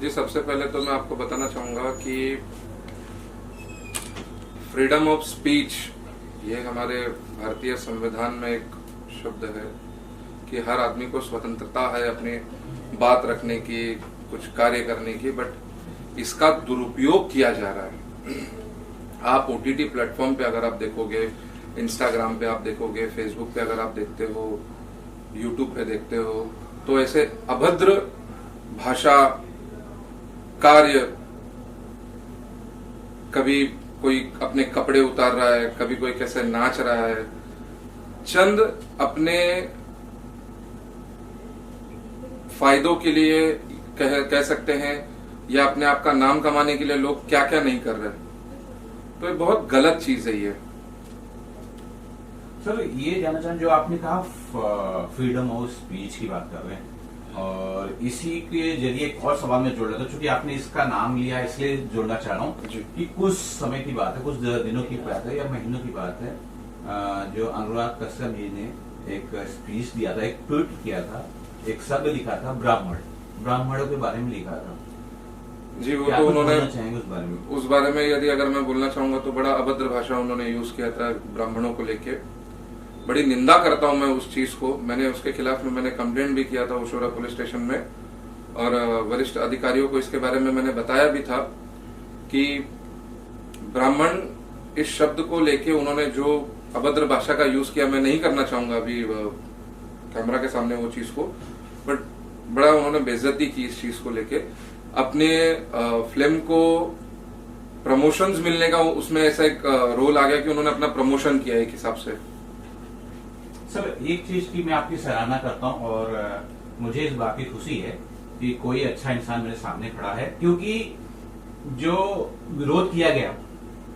जी, सबसे पहले तो मैं आपको बताना चाहूंगा कि फ्रीडम ऑफ स्पीच ये हमारे भारतीय संविधान में एक शब्द है कि हर आदमी को स्वतंत्रता है अपनी बात रखने की, कुछ कार्य करने की, बट इसका दुरुपयोग किया जा रहा है। आप ओटीटी प्लेटफॉर्म पे अगर आप देखोगे, इंस्टाग्राम पे आप देखोगे, फेसबुक पे अगर आप देखते हो, यूट्यूब पे देखते हो, तो ऐसे अभद्र भाषा, कार्य, कभी कोई अपने कपड़े उतार रहा है, कभी कोई कैसे नाच रहा है, चंद अपने फायदों के लिए कह सकते हैं, या अपने आप का नाम कमाने के लिए लोग क्या क्या नहीं कर रहे। तो ये बहुत गलत चीज है ये। सर, ये जानना चाहें जो आपने कहा फ्रीडम ऑफ स्पीच की बात कर रहे हैं, और इसी के जरिए एक और सवाल में जोड़ रहा था, चूंकि आपने इसका नाम लिया इसलिए जोड़ना चाह रहा हूँ कि कुछ समय की बात है, कुछ दिनों की बात है या महीनों की बात है, जो अनुराग कश्यप जी ने एक स्पीच दिया था, एक ट्वीट किया था, एक शब्द लिखा था ब्राह्मणों के बारे में लिखा था जी। वो तो उन्होंने उस बारे में यदि अगर मैं बोलना चाहूंगा तो बड़ा अभद्र भाषा उन्होंने यूज किया था ब्राह्मणों को लेके। बड़ी निंदा करता हूं मैं उस चीज को। मैंने उसके खिलाफ में मैंने कंप्लेंट भी किया था ओशोरा पुलिस स्टेशन में, और वरिष्ठ अधिकारियों को इसके बारे में मैंने बताया भी था कि ब्राह्मण इस शब्द को लेके उन्होंने जो अभद्र भाषा का यूज किया, मैं नहीं करना चाहूंगा अभी कैमरा के सामने वो चीज को, बट बड़ा उन्होंने बेइज्जती की इस चीज को लेके। अपने फिल्म को प्रमोशंस मिलने का उसमें ऐसा एक रोल आ गया कि उन्होंने अपना प्रमोशन किया एक हिसाब से। सर, एक चीज की मैं आपकी सराहना करता हूं, और मुझे इस बात की खुशी है कि कोई अच्छा इंसान मेरे सामने खड़ा है, क्योंकि जो विरोध किया गया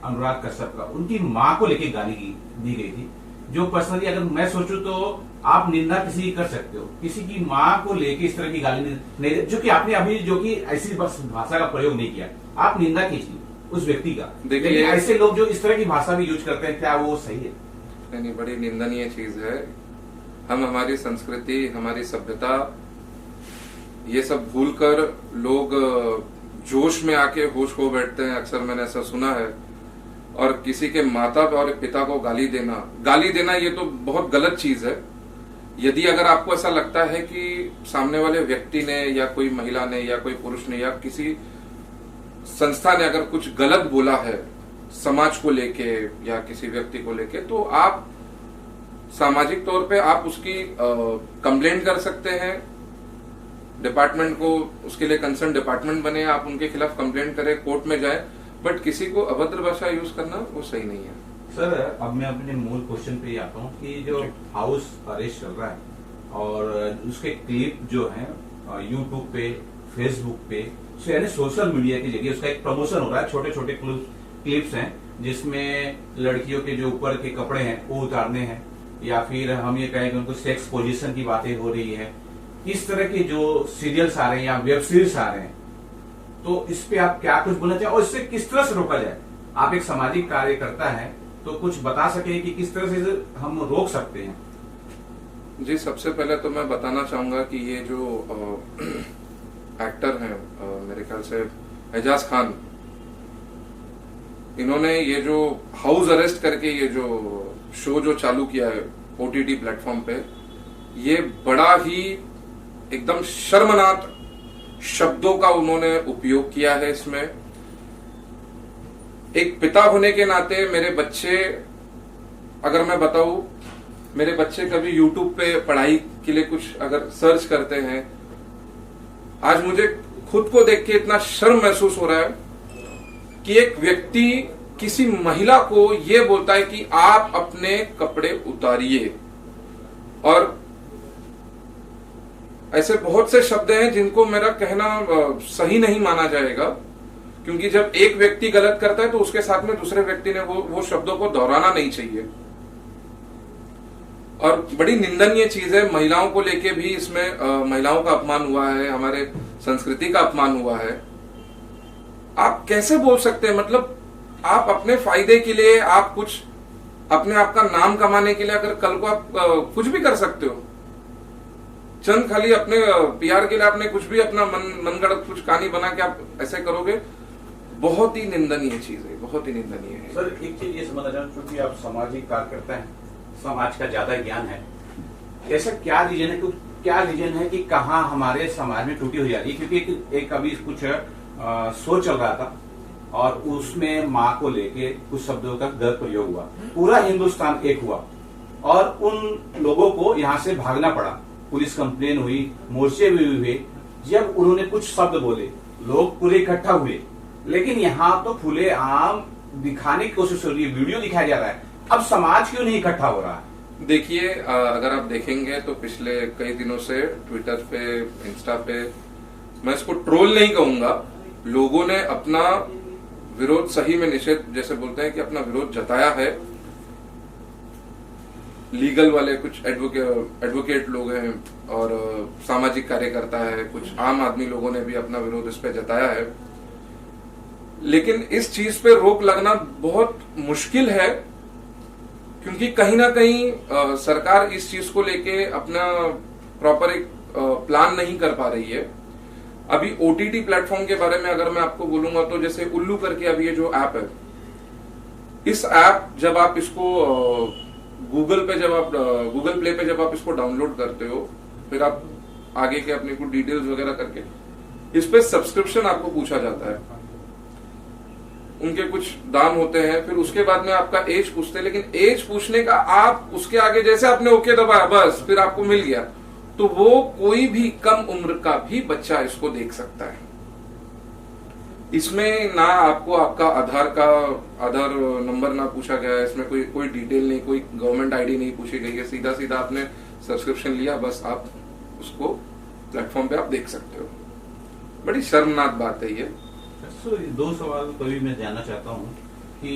अनुराग कश्यप का, उनकी मां को लेके गाली दी गई थी, जो पर्सनली अगर मैं सोचूं तो आप निंदा किसी की कर सकते हो, किसी की मां को लेके इस तरह की गाली नहीं, जो कि आपने अभी जो कि ऐसी भाषा का प्रयोग नहीं किया, आप निंदा कीजिए उस व्यक्ति का। लेकिन ऐसे लोग जो इस तरह की भाषा भी यूज करते हैं, क्या वो सही है? नहीं, बड़ी निंदनीय चीज है। हम हमारी संस्कृति, हमारी सभ्यता, ये सब भूलकर लोग जोश में आके होश खो बैठते हैं। अक्सर मैंने ऐसा सुना है। और किसी के माता और पिता को गाली देना ये तो बहुत गलत चीज है। यदि अगर आपको ऐसा लगता है कि सामने वाले व्यक्ति ने या कोई महिला ने या कोई पुरुष ने या किसी संस्था ने अगर कुछ गलत बोला है समाज को लेके या किसी व्यक्ति को लेके, तो आप सामाजिक तौर पे आप उसकी कंप्लेंट कर सकते हैं। डिपार्टमेंट को, उसके लिए कंसर्न डिपार्टमेंट बने, आप उनके खिलाफ कंप्लेंट करें, कोर्ट में जाए, बट किसी को अभद्र भाषा यूज करना वो सही नहीं है। सर, अब मैं अपने मूल क्वेश्चन पे आता हूँ कि जो हाउस अरेस्ट चल रहा है और उसके क्लिप जो है यूट्यूब पे, फेसबुक पे, यानी सोशल मीडिया के जरिए उसका एक प्रमोशन हो रहा है। छोटे छोटे क्लिप्स हैं जिसमें लड़कियों के जो ऊपर के कपड़े हैं वो उतारने हैं, या फिर हम ये कहें कि उनको सेक्स पोजीशन की बातें हो रही है। इस तरह के जो सीरियल्स आ रहे हैं या वेब सीरीज आ रहे हैं, तो इस पे आप क्या कुछ बोलना चाहिए और इससे किस तरह से रोका जाए? आप एक सामाजिक कार्यकर्ता है, तो कुछ बता सके कि किस तरह से हम रोक सकते हैं? जी, सबसे पहले तो मैं बताना चाहूंगा कि ये जो एक्टर हैं, मेरे ख्याल से एजाज खान, इन्होंने ये जो हाउस अरेस्ट करके ये जो शो जो चालू किया है ओटीटी प्लेटफॉर्म पे, ये बड़ा ही एकदम शर्मनाक शब्दों का उन्होंने उपयोग किया है इसमें। एक पिता होने के नाते मेरे बच्चे, अगर मैं बताऊं, मेरे बच्चे कभी यूट्यूब पे पढ़ाई के लिए कुछ अगर सर्च करते हैं, आज मुझे खुद को देख के इतना शर्म महसूस हो रहा है कि एक व्यक्ति किसी महिला को यह बोलता है कि आप अपने कपड़े उतारिए। और ऐसे बहुत से शब्द हैं जिनको मेरा कहना सही नहीं माना जाएगा, क्योंकि जब एक व्यक्ति गलत करता है तो उसके साथ में दूसरे व्यक्ति ने वो शब्दों को दोहराना नहीं चाहिए। और बड़ी निंदनीय चीज है। महिलाओं को लेके भी इसमें महिलाओं का अपमान हुआ है, हमारे संस्कृति का अपमान हुआ है। आप कैसे बोल सकते हैं? मतलब आप अपने फायदे के लिए, आप कुछ अपने आप का नाम कमाने के लिए अगर कल को आप कुछ भी कर सकते हो, चंद खाली अपने पीआर के लिए आपने कुछ भी अपना मनगढ़ंत कुछ कहानी बना के आप ऐसे करोगे, बहुत ही निंदनीय चीज है, बहुत ही निंदनीय है। सर एक चीज ये समझना चाहूँ, क्योंकि आप सामाजिक कार्य करते हैं, समाज का ज्यादा ज्ञान है, ऐसा क्या रीजन है कि कहाँ हमारे समाज में टूटी हुई जा रही है? क्योंकि एक अभी कुछ शो चल रहा था और उसमें माँ को लेके कुछ शब्दों का गलत प्रयोग हुआ, पूरा हिंदुस्तान एक हुआ और उन लोगों को यहाँ से भागना पड़ा, पुलिस कंप्लेन हुई, मोर्चे भी हुए। जब उन्होंने कुछ शब्द बोले, लोग पूरे इकट्ठा हुए, लेकिन यहाँ तो खुले आम दिखाने की कोशिश हो रही है, वीडियो दिखाया जा रहा है। अब समाज क्यों नहीं इकट्ठा हो रहा है? देखिए, अगर आप देखेंगे तो पिछले कई दिनों से ट्विटर पे, इंस्टा पे, मैं इसको ट्रोल नहीं कहूंगा, लोगों ने अपना विरोध, सही में निषेध जैसे बोलते हैं कि अपना विरोध जताया है। लीगल वाले कुछ एडवोकेट लोग हैं और सामाजिक कार्यकर्ता है, कुछ आम आदमी लोगों ने भी अपना विरोध इस पे जताया है। लेकिन इस चीज पे रोक लगना बहुत मुश्किल है, क्योंकि कहीं ना कहीं सरकार इस चीज को लेके अपना प्रॉपर एक प्लान नहीं कर पा रही है। अभी ओटीटी प्लेटफॉर्म के बारे में अगर मैं आपको बोलूंगा तो जैसे उल्लू करके अभी ये जो ऐप है, इस ऐप जब आप इसको गूगल प्ले पे जब आप इसको डाउनलोड करते हो, फिर आप आगे के अपने को डिटेल्स वगैरह करके इस पे सब्सक्रिप्शन आपको पूछा जाता है, उनके कुछ दाम होते हैं, फिर उसके बाद में आपका एज पूछते हैं, लेकिन एज पूछने का आप उसके आगे जैसे आपने ओके दबाया बस फिर आपको मिल गया, तो वो कोई भी कम उम्र का भी बच्चा इसको देख सकता है। इसमें ना आपको आपका आधार नंबर ना पूछा गया है, इसमें कोई डिटेल नहीं, कोई गवर्नमेंट आईडी नहीं पूछी गई है, सीधा सीधा आपने सब्सक्रिप्शन लिया, बस आप उसको प्लेटफॉर्म पे आप देख सकते हो। बड़ी शर्मनाक बात है ये। दो सवाल कभी मैं जानना चाहता हूँ कि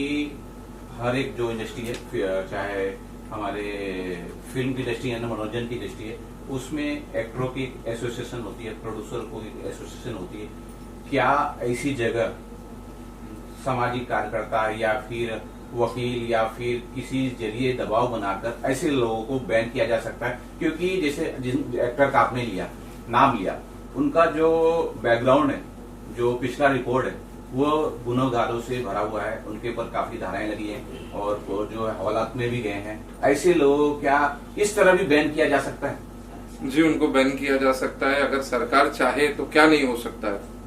हर एक जो इंडस्ट्री है, चाहे हमारे फिल्म की इंडस्ट्री है, मनोरंजन की इंडस्ट्री है, उसमें एक्टरों की एसोसिएशन होती है, प्रोड्यूसर को एसोसिएशन होती है। क्या ऐसी जगह सामाजिक कार्यकर्ता या फिर वकील या फिर किसी जरिए दबाव बनाकर ऐसे लोगों को बैन किया जा सकता है? क्योंकि जैसे जिन एक्टर का आपने नाम लिया, उनका जो बैकग्राउंड है, जो पिछला रिकॉर्ड है, वो गुनहगारों से भरा हुआ है, उनके ऊपर काफी धाराएं लगी हैं और वो जो है हवालात में भी गए हैं। ऐसे लोगों क्या इस तरह भी बैन किया जा सकता है? जी, उनको बैन किया जा सकता है, अगर सरकार चाहे तो क्या नहीं हो सकता है।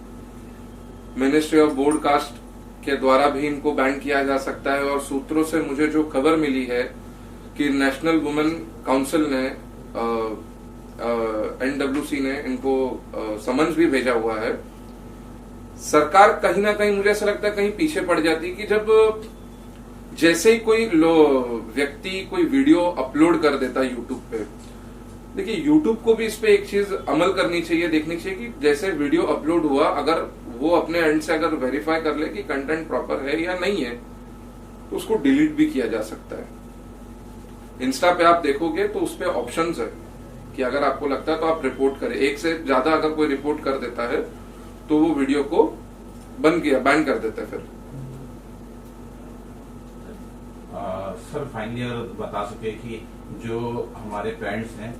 मिनिस्ट्री ऑफ ब्रॉडकास्ट के द्वारा भी इनको बैन किया जा सकता है, और सूत्रों से मुझे जो खबर मिली है कि नेशनल वुमेन काउंसिल ने NWC ने इनको समन्स भी भेजा हुआ है। सरकार कहीं ना कहीं, मुझे ऐसा लगता है, कहीं पीछे पड़ जाती है कि जब जैसे ही कोई व्यक्ति कोई वीडियो अपलोड कर देता है यूट्यूब पे, देखिए यूट्यूब को भी इस पे एक चीज अमल करनी चाहिए, देखनी चाहिए कि जैसे वीडियो अपलोड हुआ, अगर वो अपने एंड से अगर वेरीफाई कर ले कि कंटेंट प्रॉपर है या नहीं है, तो उसको डिलीट भी किया जा सकता है। इंस्टा पे आप देखोगे तो उस पे ऑप्शंस है कि अगर आपको लगता है तो आप रिपोर्ट करें। एक से ज्यादा अगर कोई रिपोर्ट कर देता है तो वो वीडियो को बैन कर देता है। फिर सर फाइनली अगर बता सके कि जो हमारे पेरेंट्स हैं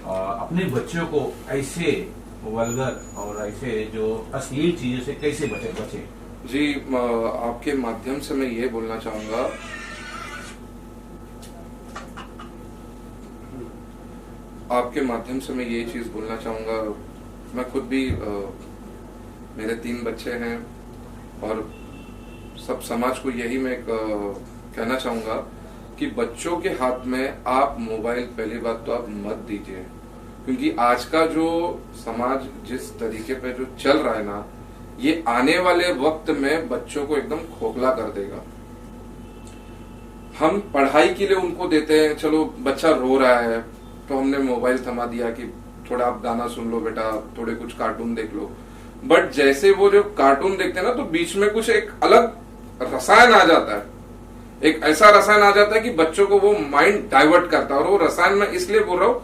अपने बच्चों को ऐसे वल्गर और ऐसे जो अश्लील चीजों से कैसे बचे? जी, आपके माध्यम से मैं ये बोलना चाहूंगा, मैं खुद भी मेरे 3 बच्चे हैं और सब समाज को यही मैं कहना चाहूंगा कि बच्चों के हाथ में आप मोबाइल पहली बात तो आप मत दीजिए, क्योंकि आज का जो समाज जिस तरीके पे जो चल रहा है ना, ये आने वाले वक्त में बच्चों को एकदम खोखला कर देगा। हम पढ़ाई के लिए उनको देते हैं, चलो बच्चा रो रहा है तो हमने मोबाइल थमा दिया कि थोड़ा आप गाना सुन लो बेटा, थोड़े कुछ कार्टून देख लो। बट जैसे वो जो कार्टून देखते हैं ना, तो बीच में कुछ एक अलग रसायन आ जाता है, एक ऐसा रसायन आ जाता है कि बच्चों को वो माइंड डाइवर्ट करता है। और वो रसायन मैं इसलिए बोल रहा हूं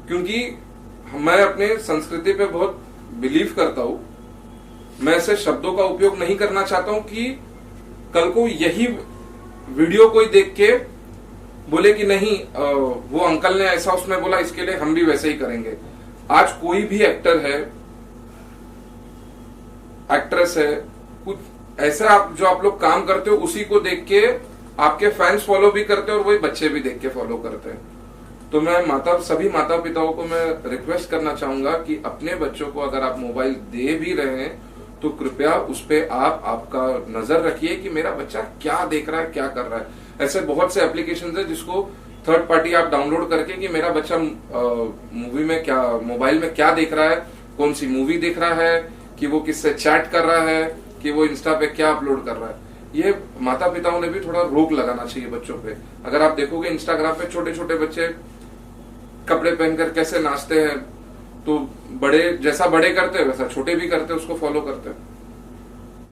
क्योंकि मैं अपने संस्कृति पे बहुत बिलीव करता हूं। मैं ऐसे शब्दों का उपयोग नहीं करना चाहता हूं कि कल को यही वीडियो कोई देख के बोले कि नहीं वो अंकल ने ऐसा उसमें बोला, इसके लिए हम भी वैसे ही करेंगे। आज कोई भी एक्टर है, एक्ट्रेस है, कुछ ऐसा जो आप लोग काम करते हो उसी को देख के आपके फैंस फॉलो भी करते हैं और वही बच्चे भी देख के फॉलो करते हैं। तो मैं सभी माता पिताओं को मैं रिक्वेस्ट करना चाहूंगा कि अपने बच्चों को अगर आप मोबाइल दे भी रहे हैं तो कृपया उस पे आपका नजर रखिए कि मेरा बच्चा क्या देख रहा है, क्या कर रहा है। ऐसे बहुत से एप्लीकेशन है जिसको थर्ड पार्टी आप डाउनलोड करके कि मेरा बच्चा मूवी में क्या, मोबाइल में क्या देख रहा है, कौन सी मूवी देख रहा है, कि वो किससे चैट कर रहा है, कि वो इंस्टा पे क्या अपलोड कर रहा है। ये माता पिताओं ने भी थोड़ा रोक लगाना चाहिए बच्चों पे। अगर आप देखोगे इंस्टाग्राम पे छोटे छोटे बच्चे कपड़े पहनकर कैसे नाचते हैं, तो बड़े जैसा बड़े करते हैं वैसा छोटे भी करते हैं, उसको फॉलो करते हैं।